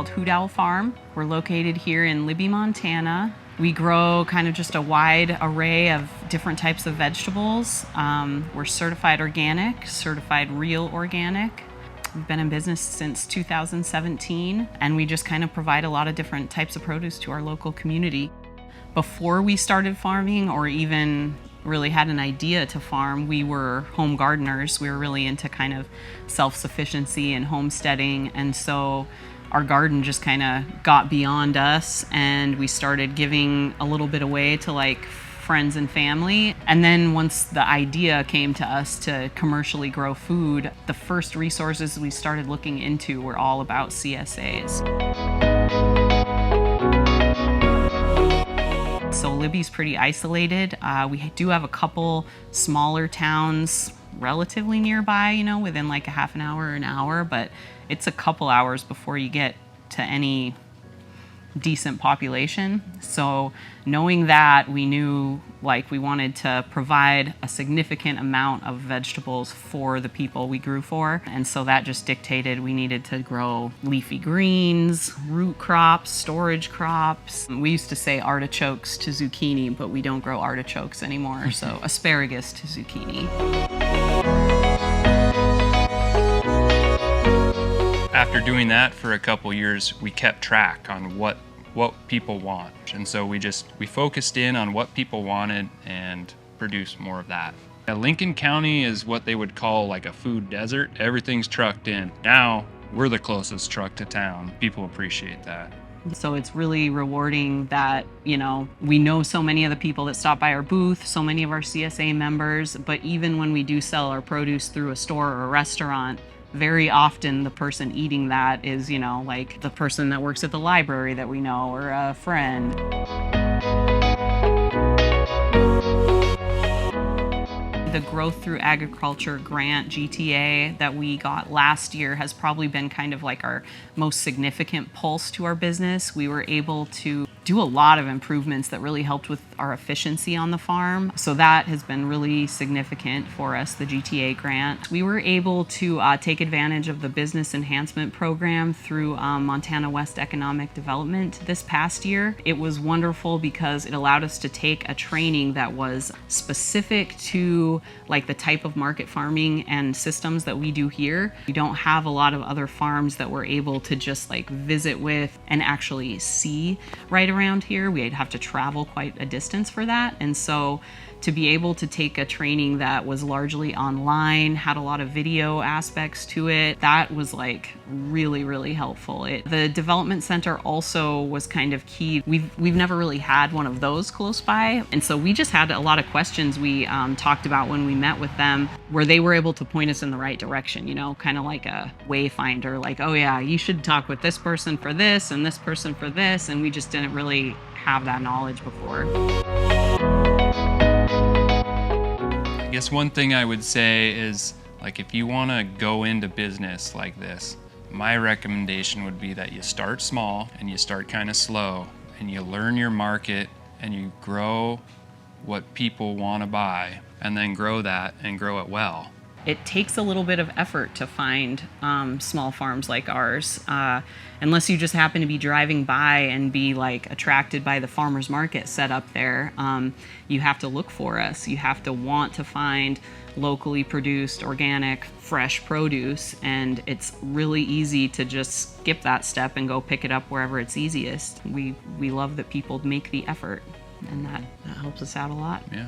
called Hoot Owl Farm. We're located here in Libby, Montana. We grow kind of just a wide array of different types of vegetables. We're certified organic, certified real organic. We've been in business since 2017, and we just kind of provide a lot of different types of produce to our local community. Before we started farming, or even really had an idea to farm, we were home gardeners. We were really into kind of self-sufficiency and homesteading, and so our garden just kind of got beyond us, and we started giving a little bit away to like friends and family. And then once the idea came to us to commercially grow food, the first resources we started looking into were all about CSAs. So Libby's pretty isolated. We do have a couple smaller towns relatively nearby, you know, within like a half an hour or an hour, but it's a couple hours before you get to any decent population. So knowing that, we knew like we wanted to provide a significant amount of vegetables for the people we grew for. And so that just dictated we needed to grow leafy greens, root crops, storage crops. We used to say artichokes to zucchini, but we don't grow artichokes anymore. So asparagus to zucchini. After doing that for a couple years, we kept track on what people want. And so we focused in on what people wanted and produced more of that. Lincoln County is what they would call like a food desert. Everything's trucked in. Now we're the closest truck to town. People appreciate that. So it's really rewarding that, you know, we know so many of the people that stop by our booth, so many of our CSA members, but even when we do sell our produce through a store or a restaurant, very often the person eating that is, you know, like the person that works at the library that we know, or a friend. The Growth Through Agriculture grant, GTA, that we got last year has probably been kind of like our most significant pulse to our business. We were able to do a lot of improvements that really helped with our efficiency on the farm. So that has been really significant for us, the GTA grant. We were able to take advantage of the business enhancement program through Montana West Economic Development this past year. It was wonderful because it allowed us to take a training that was specific to like the type of market farming and systems that we do here. We don't have a lot of other farms that we're able to just like visit with and actually see right around here. We'd have to travel quite a distance for that. And so to be able to take a training that was largely online, had a lot of video aspects to it, that was like really, really helpful. The development center also was kind of key. We've never really had one of those close by. And so we just had a lot of questions we talked about when we met with them, where they were able to point us in the right direction, you know, kind of like a wayfinder, like, oh yeah, you should talk with this person for this and this person for this. And we just didn't really have that knowledge before. I guess one thing I would say is, like, if you want to go into business like this, my recommendation would be that you start small and you start kind of slow and you learn your market and you grow what people want to buy, and then grow that and grow it well. It takes a little bit of effort to find small farms like ours, unless you just happen to be driving by and be like attracted by the farmer's market set up there. You have to look for us. You have to want to find locally produced, organic, fresh produce, and it's really easy to just skip that step and go pick it up wherever it's easiest. We love that people make the effort, and that helps us out a lot. Yeah.